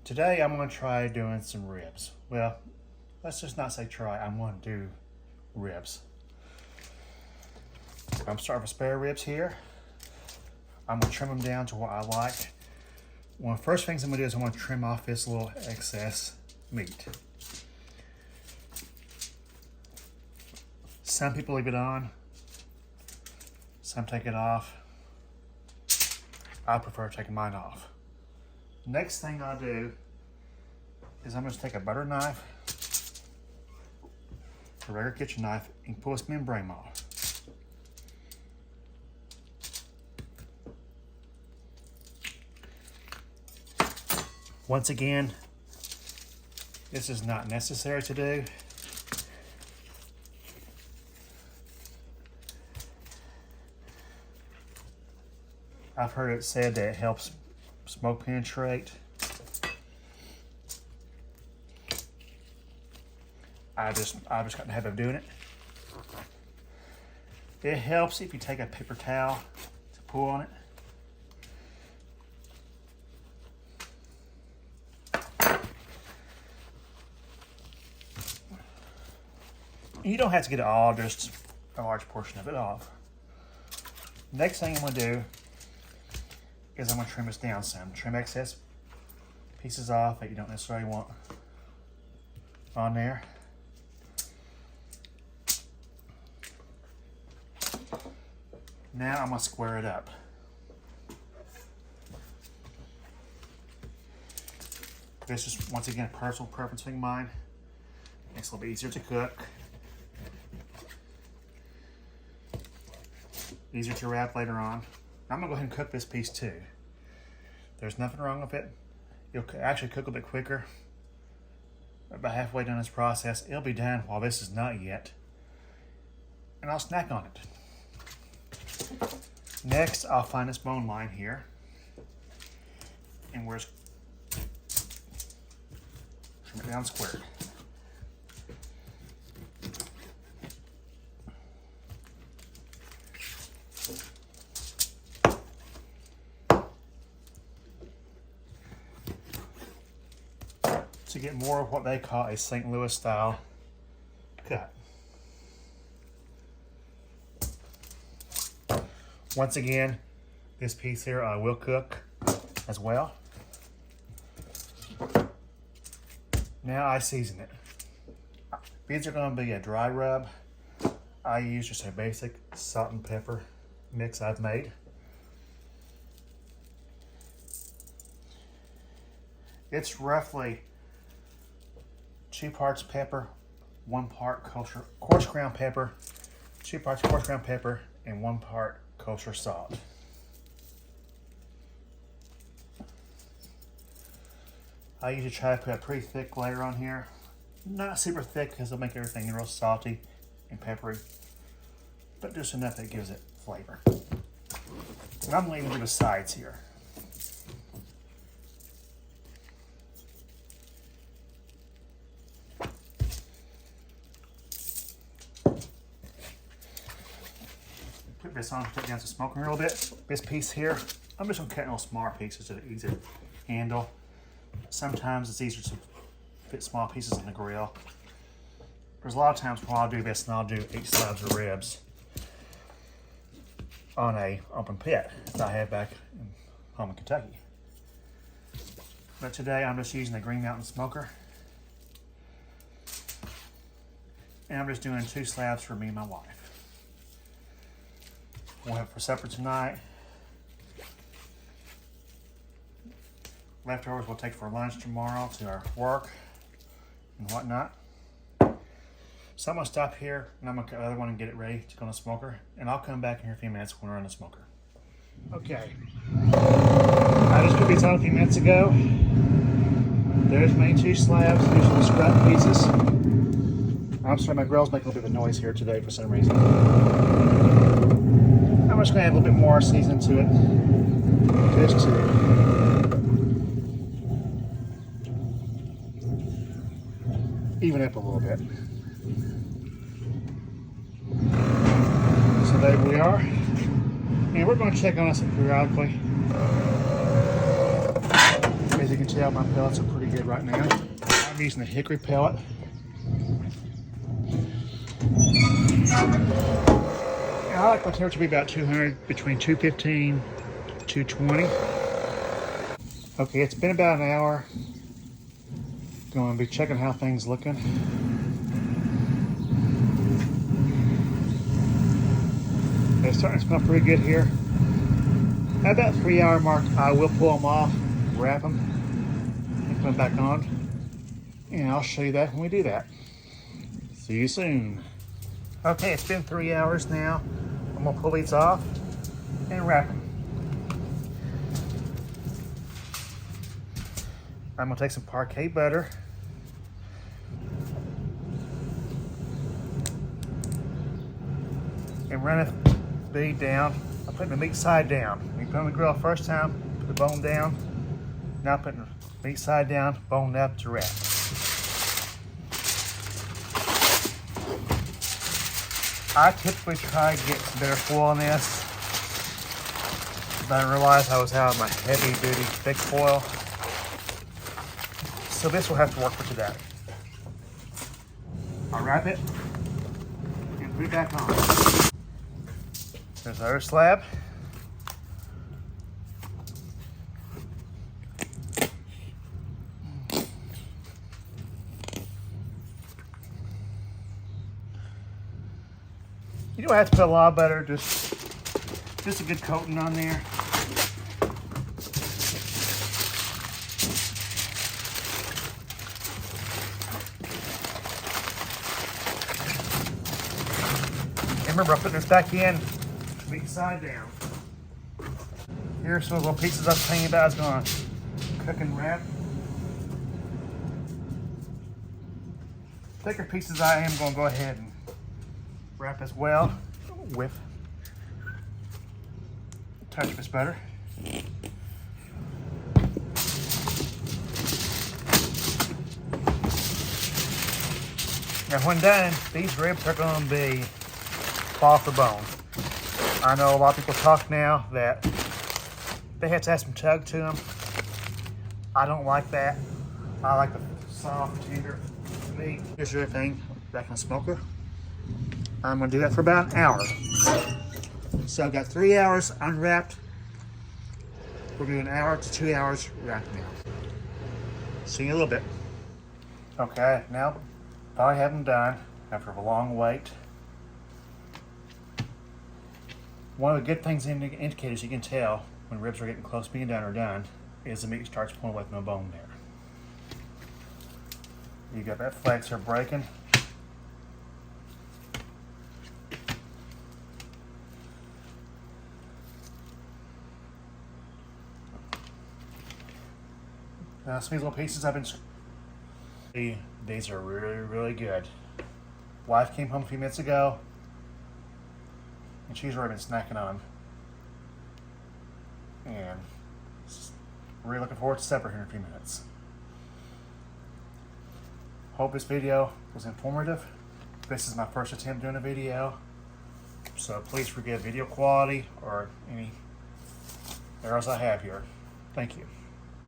Today I'm going to try doing some ribs. Well, let's just not say try, I'm going to do ribs. I'm starting with spare ribs here. I'm going to trim them down to what I like. One of the first things I'm going to do is I'm going to trim off this little excess meat. Some people leave it on, some take it off. I prefer taking mine off. Next thing I'll do is I'm going to take a butter knife, a regular kitchen knife, and pull this membrane off. Once again, this is not necessary to do. I've heard it said that it helps smoke penetrate. I just got the habit of doing it. It helps if you take a paper towel to pull on it. You don't have to get it all, just a large portion of it off. Next thing I'm going to do is I'm going to trim this down some. Trim excess pieces off that you don't necessarily want on there. Now I'm going to square it up. This is, once again, a personal preference thing of mine. Makes it a little bit easier to cook. Easier to wrap later on. I'm gonna go ahead and cook this piece too. There's nothing wrong with it. It'll actually cook a bit quicker. About halfway done this process, it'll be done while this is not yet. And I'll snack on it. Next, I'll find this bone line here. And we're just trim it down square. To get more of what they call a St. Louis style cut. Once again, this piece here will cook as well. Now I season it. These are going to be a dry rub. I use just a basic salt and pepper mix I've made. It's roughly 2 parts pepper, 1 part coarse ground pepper, 2 parts coarse ground pepper, and 1 part kosher salt. I usually try to put a pretty thick layer on here. Not super thick because it'll make everything real salty and peppery, but just enough that it gives it flavor. And I'm leaving to the sides here. Put this on, put it down to smoking a little bit. This piece here, I'm just gonna cut in little smaller pieces that are easy to handle. Sometimes it's easier to fit small pieces on the grill. There's a lot of times where I'll do this and I'll do 8 slabs of ribs on a open pit that I have back in home in Kentucky. But today I'm just using the Green Mountain Smoker. And I'm just doing 2 slabs for me and my wife. We'll have for supper tonight. Leftovers we'll take for lunch tomorrow to our work and whatnot. So I'm gonna stop here and I'm gonna cut the other one and get it ready to go in the smoker. And I'll come back in here in a few minutes when we're in the smoker. Okay. I just put these on a few minutes ago. There's my 2 slabs, these little scrap pieces. I'm sorry, my grill's making a little bit of a noise here today for some reason. I'm just going to add a little bit more seasoning to it. Just to even up a little bit. So there we are. And we're going to check on this periodically. As you can tell my pellets are pretty good right now. I'm using the hickory pellet. I like my temperature to be about 200, between 215 to 220. Okay, it's been about an hour. Going to be checking how things looking. They're starting to smell pretty good here. At about 3 hour mark, I will pull them off, wrap them, and put them back on. And I'll show you that when we do that. See you soon. Okay, it's been 3 hours now. I'm gonna pull these off and wrap them. I'm gonna take some Parkay butter. And run the meat down. I'm putting the meat side down. You put it on the grill first time, put the bone down. Now putting the meat side down, bone up to wrap. I typically try to get some better foil on this, but I realized I was out of my heavy duty thick foil. So this will have to work for today. I'll wrap it and put it back on. There's our slab. You don't have to put a lot of butter, just a good coating on there. And remember, I'm putting this back in, meat side down. Here's some of the little pieces I was telling you about. It's going to cook and wrap. Thicker pieces I am going to go ahead and wrap as well with a touch of this butter. Now when done, these ribs are going to be off the bone. I know a lot of people talk now that they have to have some tug to them. I don't like that. I like the soft, tender meat. Here's the other thing, back in the smoker. I'm gonna do that for about an hour. So I've got 3 hours unwrapped. We're gonna do an hour to 2 hours wrapped now. See you in a little bit. Okay, now I have them done after a long wait. One of the good things indicators you can tell when ribs are getting close to being done or done is the meat starts pulling away from the bone there. You got that flakes are breaking. Now some of these little pieces I've been. These are really, really good. Wife came home a few minutes ago, and she's already been snacking on them. And really looking forward to supper here in a few minutes. Hope this video was informative. This is my first attempt doing a video, so please forgive video quality or any errors I have here. Thank you.